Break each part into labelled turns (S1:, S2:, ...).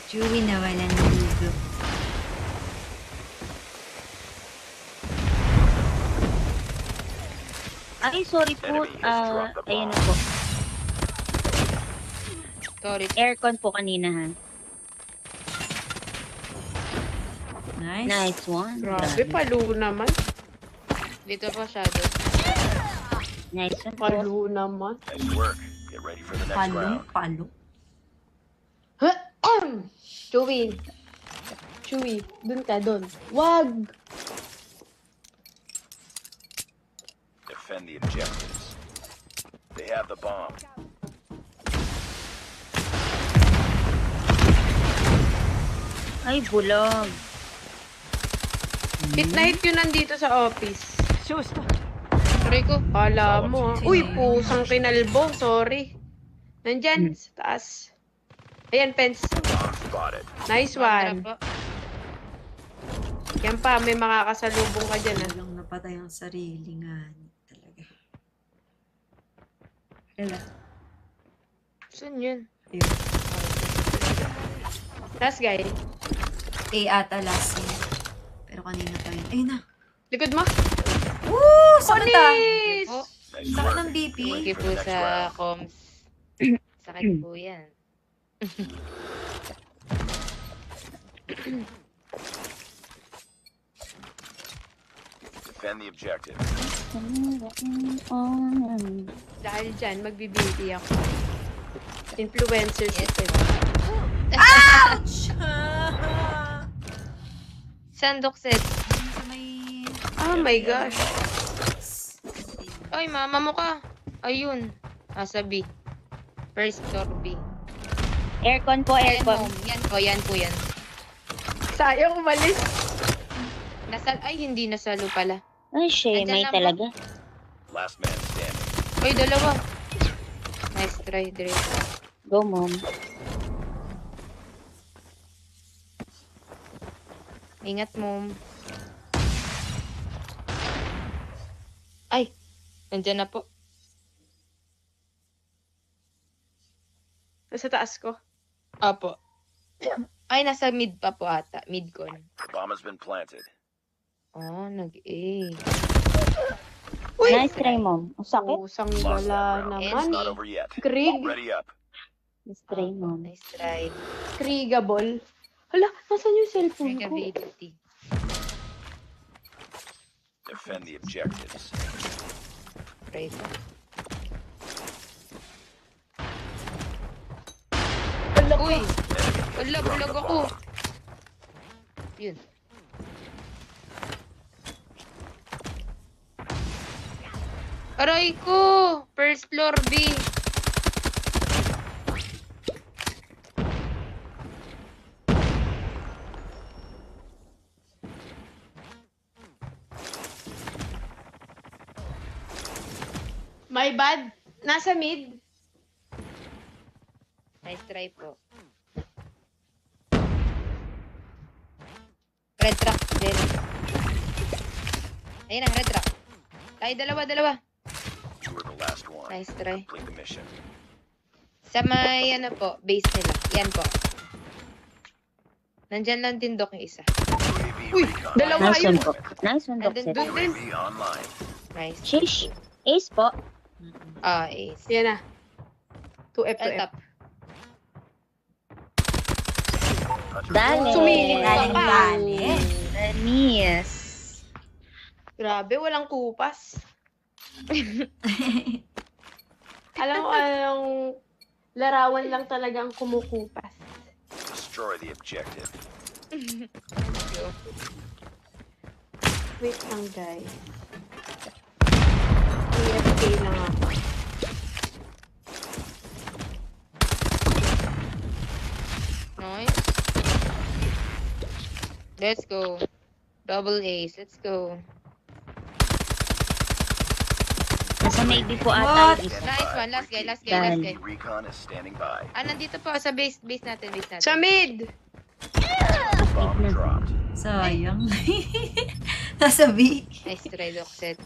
S1: Chewy na walang ligo.
S2: Ay, sorry po. Ayan na po.
S3: Sorry.
S2: Aircon po kanina, ha?
S1: Nice.
S2: Nice one.
S4: Grabe, palo naman.
S3: Dito pa shadow.
S2: Nice one po.
S4: Palo naman.
S5: Nice work. Get ready for the next
S1: Palong,
S5: round.
S1: palo.
S4: Chewy. Chewy, dun ka, dun. Wag!
S5: Defend the objectives. They have the bomb.
S2: Ay, bulog.
S4: Hit na hit yun nandito sa office.
S3: Aray ko.
S4: Kala mo, ha? Uy, pusang kinalbo. Sorry. Nandyan, sa taas. Ayan, fence.
S5: Bomb spotted.
S4: Nice one.
S3: Tara po.
S4: Yan pa, may makakasalubong ka dyan, ha?
S1: Walang napatay ang sarili nga. Talaga.
S3: Wala. Saan yun?
S1: Ayun.
S4: Last guy.
S1: Ata last year. Pero kanina pa yun. Ayun na.
S4: Likod mo.
S1: Woo! Sakit ah!
S4: Onis!
S3: Po.
S5: Nice
S1: Sakit
S5: work.
S1: ng BP.
S3: Thank you po sa comms. Sakit po yan.
S5: Defend the objective.
S4: Dahil dyan, magbibiti ako. Influencer si Tim.
S1: Ouch!
S3: Sandok set.
S1: Sa may...
S4: Oh my gosh.
S3: Ay, mama mo ka. Ayun. Sa B. First floor B.
S2: Aircon po,
S3: Ayan
S2: aircon.
S3: po. Yan po, yan po yan.
S4: Sayang umalis.
S3: Ay, hindi nasalo pala.
S2: Ay, shame.
S3: Andyan
S2: May
S3: lang
S2: talaga.
S5: Last man standing.
S3: Ay, dalawa. Nice try, Dre.
S2: Go, mom.
S3: Ingat, mom. Ay, nandyan na po.
S4: Nasa taas ko.
S3: Apo. Ay, nasa mid pa po ata. Mid-con.
S5: The bomb has been planted.
S3: Oh, nag-A.
S4: Uy!
S2: Nice try, mom. Ang sakit.
S4: Pusang
S5: Lost that
S4: gala
S5: round.
S4: naman.
S5: It's not over yet.
S4: Krieg.
S5: Ready up.
S2: Nice try, mom.
S3: Nice try.
S4: Kriegable. Hala, nasan yung cellphone ko?
S3: Regability.
S5: Defend the objectives.
S3: Try po. Uy! Wala, bulag ako. Yun. Aray ko! First floor B.
S4: My bad. Nasa mid.
S3: Nice try po. Red truck, Jen. Ayun na, red truck. Ay, dalawa.
S5: You were the last one.
S3: Nice try.
S5: Complete the mission.
S3: Sa may, ano po, base nila. Yan po. Nandyan lang din, Dok, yung isa.
S5: UAV
S4: Uy,
S5: recon.
S4: dalawa
S2: Nice
S4: yun.
S2: one po. Nice one,
S3: And then
S2: Doxet.
S3: doon din.
S5: UAV online.
S3: Nice.
S2: Shish. Ace po.
S3: Ace.
S4: Yan na. 2F,
S3: At
S4: 2F.
S3: top.
S2: Dali.
S4: Sumilip ka
S1: Galing
S4: pa.
S1: dali.
S2: Danis.
S4: Grabe, walang kupas. Alam mo, anong larawan lang talagang kumukupas.
S5: Destroy the objective.
S4: Wait lang, guys. AFK lang ako.
S3: Nice. Let's go. Double ace. Let's go.
S2: Nasa maybe po
S1: What?
S2: ata yung isa.
S3: Nice one. Last guy. Last
S2: Done.
S3: guy.
S5: Recon is standing by.
S3: Nandito po sa base. Base natin.
S4: Sa mid!
S5: Bomb dropped.
S1: Sayang. Nasa B.
S3: Nice try, Doxet.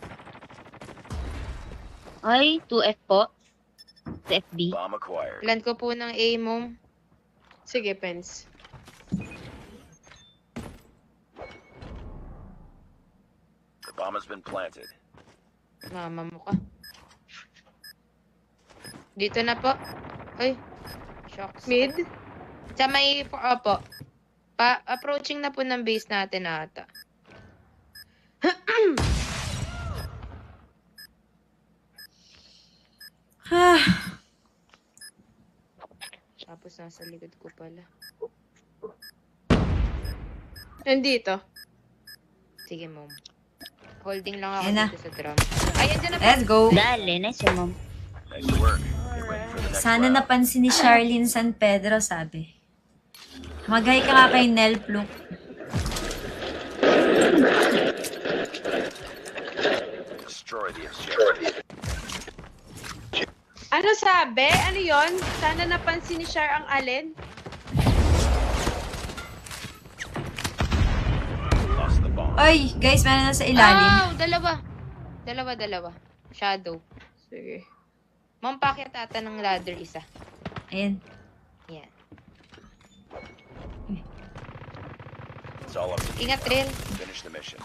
S2: Ay, 2F po. 2FB.
S5: Bomb acquired.
S3: Plan ko po ng A, mom.
S4: Sige, Pens.
S5: The bomb has been planted.
S3: Mama mo ka. Dito na po. Ay. Shocks.
S4: Mid?
S3: Sa may, opo. Approaching na po ng base natin ata. Tapos nasa likod ko pala.
S4: Nandito.
S3: Sige, mom. Holding lang ako
S1: Ayan na.
S3: dito sa drum. Ay, andyan na po.
S1: Let's go.
S2: Dali, nice yung mom.
S5: Nice work. Get ready for the next
S1: Sana
S5: round.
S1: napansin ni Charlene San Pedro, sabi. Mag-hi ka nga kay Nel Pluk.
S5: Destroy the objective.
S4: Ano sabi? Ano yon? Sana napansin ni Char ang alin?
S5: Lost the bomb.
S1: Oy, guys, meron na sa ilalim.
S3: Oh, dalawa. Dalawa. Shadow.
S4: Sige.
S3: Mom, pakyat ata ng ladder isa.
S1: Ayan.
S3: Yan.
S5: It's all up to you.
S3: Ingat, Riel.
S5: Finish the mission.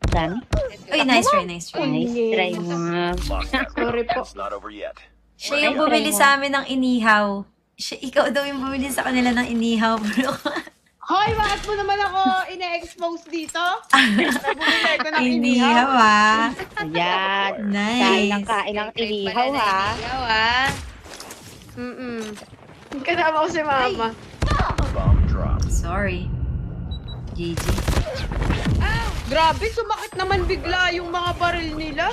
S2: Dami.
S3: Let's go.
S1: Uy, nice try, nice try.
S2: Nice try mo.
S5: Lost that
S4: Sorry
S5: round.
S4: po.
S5: It's not over yet.
S1: Siya yung bumili sa amin ng inihaw. Ikaw daw yung bumili sa kanila ng inihaw.
S4: Hoy, bakit mo naman ako ine-expose dito? Nabumili ko ng
S1: Inihaw, ah.
S2: Ayan.
S1: Nice.
S2: Kain ng
S3: Trade
S2: inihaw,
S3: pala
S2: ha?
S3: ng inihaw, ha?
S4: Kasama ko si Mama.
S5: Bomb dropped.
S1: Sorry. GG.
S4: Grabe, sumakit naman bigla yung mga baril nila.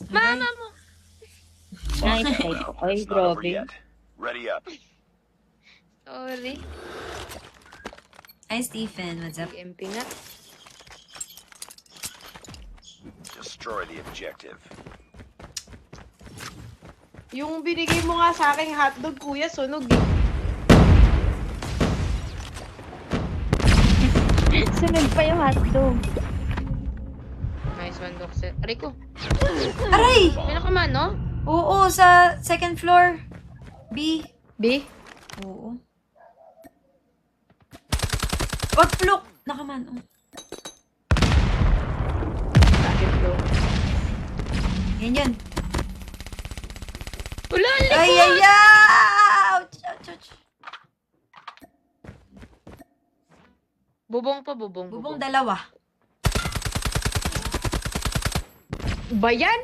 S3: Mama mo!
S2: Nice try po. Ay,
S5: It's not over
S2: grabe.
S5: yet. Ready up.
S3: Sorry.
S1: Hi, Stephen. What's up?
S3: MP nga.
S5: Destroy the objective.
S4: Yung binigay mo nga sa aking hotdog, kuya, sunog.
S2: Sunod pa yung hotdog.
S3: Nice one, Doxer. Aray ko.
S1: Aray!
S3: May nakaman, no?
S1: Oo, sa second floor. B.
S3: B?
S1: Oo. Wag Pluk! Nakaman, oh. Yan yun.
S3: Wala,
S1: Ay, ay, ay! Ouch, ouch, ouch.
S3: Bubong pa, bubong.
S1: Bubong dalawa.
S4: Ba yan?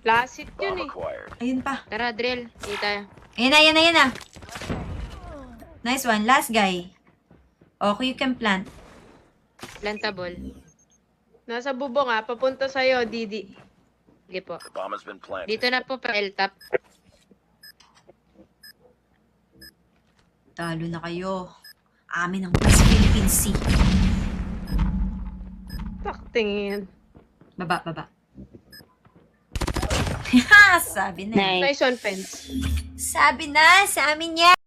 S4: Lasit yun
S5: Bomb
S4: eh.
S5: acquired.
S1: Ayun pa.
S3: Tara, drill. Sige tayo.
S1: Ayan na, ayan na, ayan na. Nice one. Last guy. Okay, you can plant.
S3: Plantable.
S4: Nasa bubong ah, papunta sa'yo, Didi.
S3: Sige po.
S5: The bomb has been planted.
S3: Dito na po pa L-top.
S1: Talo na kayo. Amin ang West Philippine Sea.
S4: Taktingin.
S1: Baba, baba. Sabi na.
S2: Nice.
S4: Nice one, Pens.
S1: Sabi na sa amin yan.